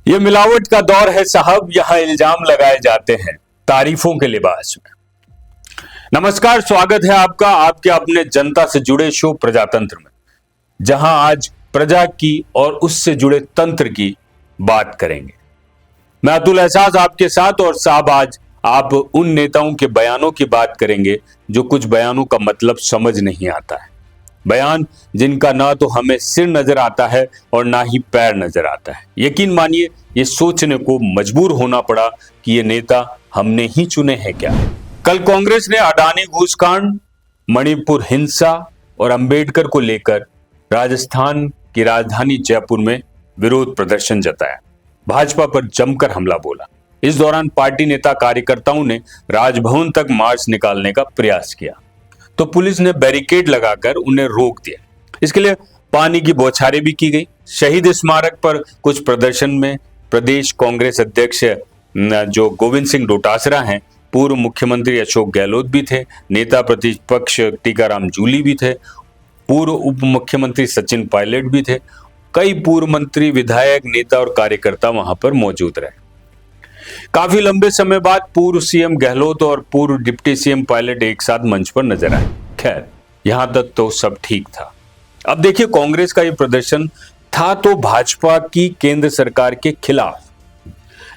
ये मिलावट का दौर है साहब, यहां इल्जाम लगाए जाते हैं तारीफों के लिबास में। नमस्कार, स्वागत है आपका आपके अपने जनता से जुड़े शो प्रजातंत्र में, जहां आज प्रजा की और उससे जुड़े तंत्र की बात करेंगे। मैं अतुल एहसास आपके साथ, और साहब आज आप उन नेताओं के बयानों की बात करेंगे जो कुछ बयानों का मतलब समझ नहीं आता है। बयान जिनका ना तो हमें सिर नजर आता है और ना ही पैर नजर आता है। यकीन मानिए, ये सोचने को मजबूर होना पड़ा कि ये नेता हमने ही चुने हैं क्या। कल कांग्रेस ने अडानी घूसकांड, मणिपुर हिंसा और अंबेडकर को लेकर राजस्थान की राजधानी जयपुर में विरोध प्रदर्शन जताया, भाजपा पर जमकर हमला बोला। इस दौरान पार्टी नेता कार्यकर्ताओं ने राजभवन तक मार्च निकालने का प्रयास किया तो पुलिस ने बैरिकेड लगाकर उन्हें रोक दिया। इसके लिए पानी की बौछारें भी की गई। शहीद स्मारक पर कुछ प्रदर्शन में प्रदेश कांग्रेस अध्यक्ष जो गोविंद सिंह डोटासरा हैं, पूर्व मुख्यमंत्री अशोक गहलोत भी थे, नेता प्रतिपक्ष टीकाराम जूली भी थे, पूर्व उप मुख्यमंत्री सचिन पायलट भी थे। कई पूर्व मंत्री, विधायक, नेता और कार्यकर्ता वहां पर मौजूद रहे। काफी लंबे समय बाद पूर्व सीएम गहलोत और पूर्व डिप्टी सीएम पायलट एक साथ मंच पर नजर आए। खैर, यहां तक तो सब ठीक था। अब देखिए, कांग्रेस का यह प्रदर्शन था तो भाजपा की केंद्र सरकार के खिलाफ,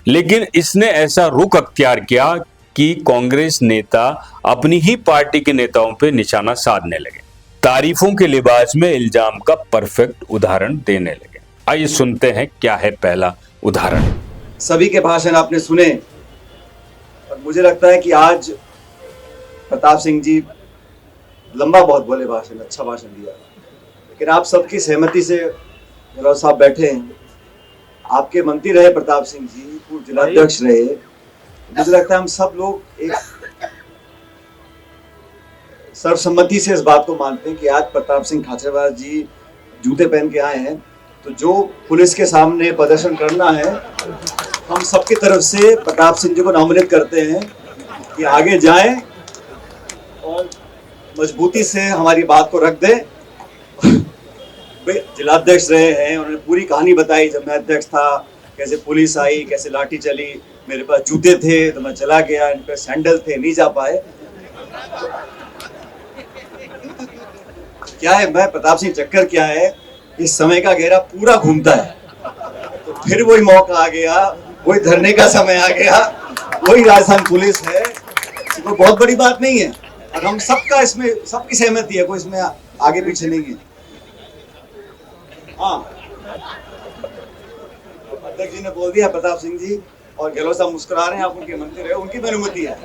लेकिन इसने ऐसा रुख अख्तियार किया कि कांग्रेस नेता अपनी ही पार्टी के नेताओं पर निशाना साधने लगे, तारीफों के लिबास में इल्जाम का परफेक्ट उदाहरण देने लगे। आइए सुनते हैं क्या है पहला उदाहरण। सभी के भाषण आपने सुने और मुझे लगता है कि आज प्रताप सिंह जी लंबा बहुत बोले भाषण, अच्छा भाषण दिया, लेकिन आप सबकी सहमति से गहलोत साहब बैठे हैं। आपके मंत्री रहे प्रताप सिंह जी, पूर्व जिलाध्यक्ष रहे। मुझे लगता है हम सब लोग एक सर्वसम्मति से इस बात को मानते हैं कि आज प्रताप सिंह खाचरियावास जी जूते पहन के आए हैं, तो जो पुलिस के सामने प्रदर्शन करना है, हम सबकी तरफ से प्रताप सिंह जी को नामिनेट करते हैं कि आगे जाएं और मजबूती से हमारी बात को रख दें। जिलाध्यक्ष रहे हैं, उन्होंने पूरी कहानी बताई। जब मैं अध्यक्ष था, कैसे पुलिस आई, कैसे लाठी चली, मेरे पास जूते थे तो मैं चला गया, इन पे सैंडल थे, नहीं जा पाए। क्या है, मैं प्रताप सिंह चक्कर क्या है, इस समय का घेरा पूरा घूमता है, तो फिर वही मौका आ गया, वही धरने का समय आ गया, वही राजस्थान पुलिस है। तो बहुत बड़ी बात नहीं है और हम सबका इसमें सबकी सहमति है, कोई इसमें आगे पीछे नहीं है। हाँ, अध्यक्ष जी ने बोल दिया, प्रताप सिंह जी और गहलोत साहब मुस्कुरा रहे हैं, आप उनके मंत्री रहे, उनकी भी अनुमति है,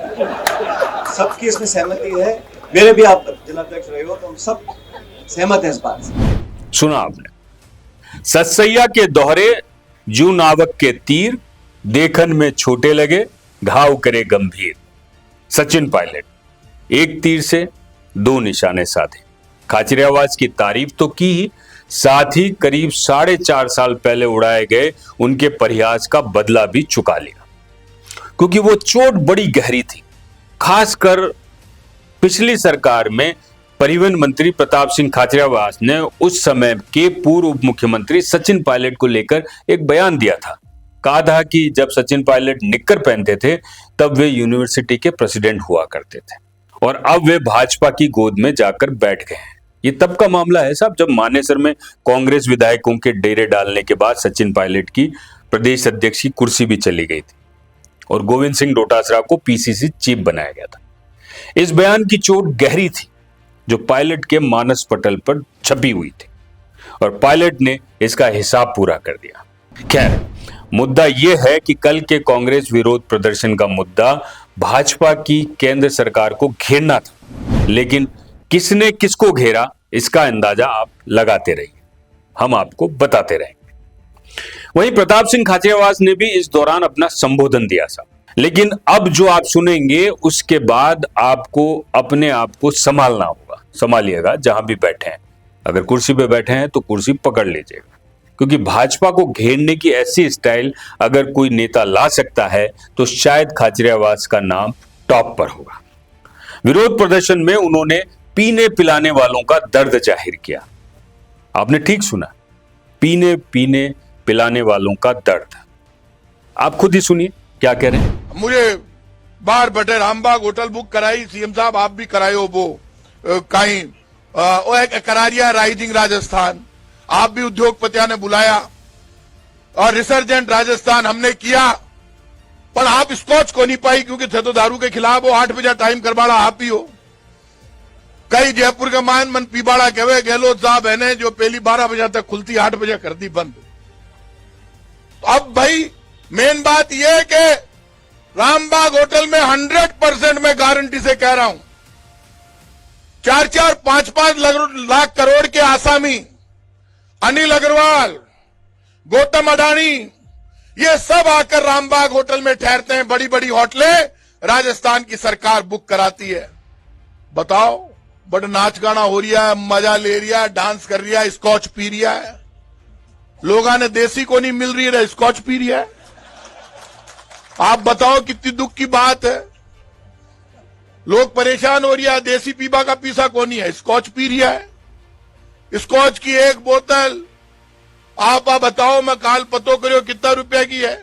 सबकी इसमें सहमति है। मेरे भी आप जिलाध्यक्ष रहे हो तो हम सब सहमत हैं इस बात से। सुना आपने, सतसैया के दोहरे, जू नावक के तीर, देखन में छोटे लगे, घाव करे गंभीर। सचिन पायलट, एक तीर से दो निशाने साधे। खाचरियावास की तारीफ तो की ही, साथ ही करीब 4.5 साल पहले उड़ाए गए उनके परिहास का बदला भी चुका लिया, क्योंकि वो चोट बड़ी गहरी थी। खासकर पिछली सरकार में परिवहन मंत्री प्रताप सिंह खाचरियावास ने उस समय के पूर्व उप मुख्यमंत्री सचिन पायलट को लेकर एक बयान दिया था। कहा था कि जब सचिन पायलट निक्कर पहनते थे तब वे यूनिवर्सिटी के प्रेसिडेंट हुआ करते थे और अब वे भाजपा की गोद में जाकर बैठ गए हैं। ये तब का मामला है साहब, जब मानेसर में कांग्रेस विधायकों के डेरे डालने के बाद सचिन पायलट की प्रदेश अध्यक्ष की कुर्सी भी चली गई थी और गोविंद सिंह डोटासरा को पीसीसी चीफ बनाया गया था। इस बयान की चोट गहरी थी जो पायलट के मानस पटल पर छपी हुई थी और पायलट ने इसका हिसाब पूरा कर दिया। खैर, मुद्दा यह है कि कल के कांग्रेस विरोध प्रदर्शन का मुद्दा भाजपा की केंद्र सरकार को घेरना था, लेकिन किसने किसको घेरा इसका अंदाजा आप लगाते रहिए, हम आपको बताते रहेंगे। वहीं प्रताप सिंह खाचरियावास ने भी इस दौरान अपना संबोधन दिया था, लेकिन अब जो आप सुनेंगे उसके बाद आपको अपने आप को संभालना होगा। संभालिएगा जहां भी बैठे हैं, अगर कुर्सी पे बैठे हैं तो कुर्सी पकड़ लीजिएगा, क्योंकि भाजपा को घेरने की ऐसी स्टाइल अगर कोई नेता ला सकता है तो शायद खाचरियावास का नाम टॉप पर होगा। विरोध प्रदर्शन में उन्होंने पीने पिलाने वालों का दर्द जाहिर किया। आपने ठीक सुना, पीने पिलाने वालों का दर्द। आप खुद ही सुनिए क्या कह रहे हैं। मुझे बार बटे रामबाग होटल बुक कराई, सीएम साहब आप भी कराए हो वो कहीं वो एक करारिया राइजिंग राजस्थान, आप भी उद्योगपतियों ने बुलाया और रिसर्जेंट राजस्थान हमने किया, पर आप स्कॉच को नहीं पाई क्योंकि थे तो दारू के खिलाफ हो। 8 बजे टाइम करवाड़ा आप ही हो। कई जयपुर के मान मन पीबाड़ा कहे गहलोत साहब है ने जो पहली 12 बजे तक खुलती 8 बजे कर दी बंद। तो अब भाई मेन बात यह है कि रामबाग होटल में 100% मैं गारंटी से कह रहा हूं 4-4, 5-5 लाख करोड़ के आसामी अनिल अग्रवाल, गौतम अडानी, ये सब आकर रामबाग होटल में ठहरते हैं। बड़ी बड़ी होटलें राजस्थान की सरकार बुक कराती है। बताओ, बड़ा नाच गाना हो रहा है, मजा ले रहा है, डांस कर रहा है, स्कॉच पी रहा है। लोगों ने देसी को नहीं मिल रही है, स्कॉच पी रहा है। आप बताओ कितनी दुख की बात है। लोग परेशान हो रहा है, देसी पीबा का पीसा को नहीं है, स्कॉच पी रहा है। स्कॉच की एक बोतल आप बताओ, मैं काल पतो करो कितना रुपया की है।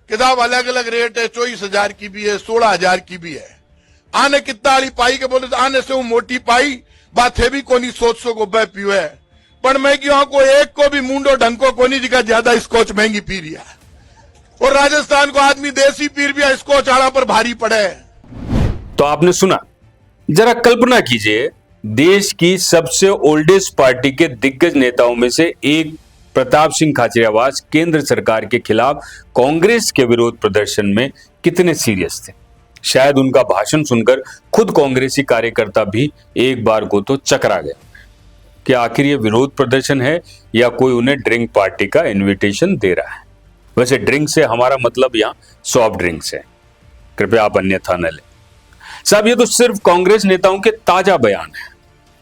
किताब अलग अलग रेट है, 24,000 की भी है, 16,000 की भी है। आने कितना आली पाई के बोले आने से वो मोटी पाई बात है भी कोनी सोच को बह पियो है, पर मैं क्यों को एक को भी मुंडो ढंग को कोनी जिका ज्यादा स्कॉच महंगी पी रही है। और राजस्थान को आदमी देसी पी रहा है, स्कॉच आड़ा पर भारी पड़े है। तो आपने सुना, जरा कल्पना कीजिए, देश की सबसे ओल्डेस्ट पार्टी के दिग्गज नेताओं में से एक प्रताप सिंह खाचरियावास केंद्र सरकार के खिलाफ कांग्रेस के विरोध प्रदर्शन में कितने सीरियस थे। शायद उनका भाषण सुनकर खुद कांग्रेसी कार्यकर्ता भी एक बार को तो चकरा गया कि आखिर ये विरोध प्रदर्शन है या कोई उन्हें ड्रिंक पार्टी का इनविटेशन दे रहा है। वैसे ड्रिंक से हमारा मतलब यहाँ सॉफ्ट ड्रिंक्स है, कृपया आप अन्यथा न लें। साहब, ये तो सिर्फ कांग्रेस नेताओं के ताजा बयान है।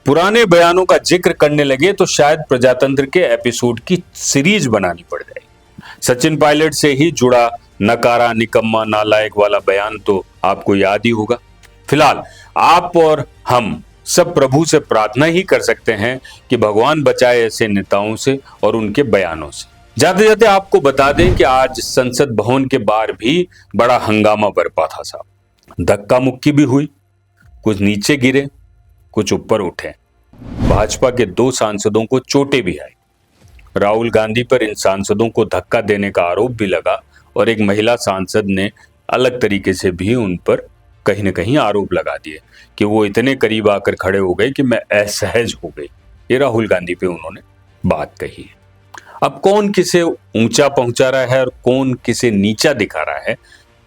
पुराने बयानों का जिक्र करने लगे तो शायद प्रजातंत्र के एपिसोड की सीरीज बनानी पड़ जाएगी। सचिन पायलट से ही जुड़ा नकारा, निकम्मा, नालायक वाला बयान तो आपको याद ही होगा। फिलहाल आप और हम सब प्रभु से प्रार्थना ही कर सकते हैं कि भगवान बचाए ऐसे नेताओं से और उनके बयानों से। जाते जाते आपको बता दें कि आज संसद भवन के बाहर भी बड़ा हंगामा बरपा था साहब। धक्का मुक्की भी हुई, कुछ नीचे गिरे, कुछ ऊपर उठे। भाजपा के 2 सांसदों को चोटें भी आई। राहुल गांधी पर इन सांसदों को धक्का देने का आरोप भी लगा और एक महिला सांसद ने अलग तरीके से भी उन पर कहीं न कहीं आरोप लगा दिए कि वो इतने करीब आकर खड़े हो गए कि मैं असहज हो गई। ये राहुल गांधी पे उन्होंने बात कही है। अब कौन किसे ऊंचा पहुंचा रहा है और कौन किसे नीचा दिखा रहा है,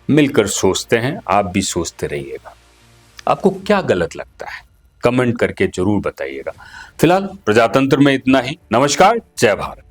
मिलकर सोचते हैं। आप भी सोचते रहिएगा। आपको क्या गलत लगता है कमेंट करके जरूर बताइएगा। फिलहाल प्रजातंत्र में इतना ही। नमस्कार, जय भारत।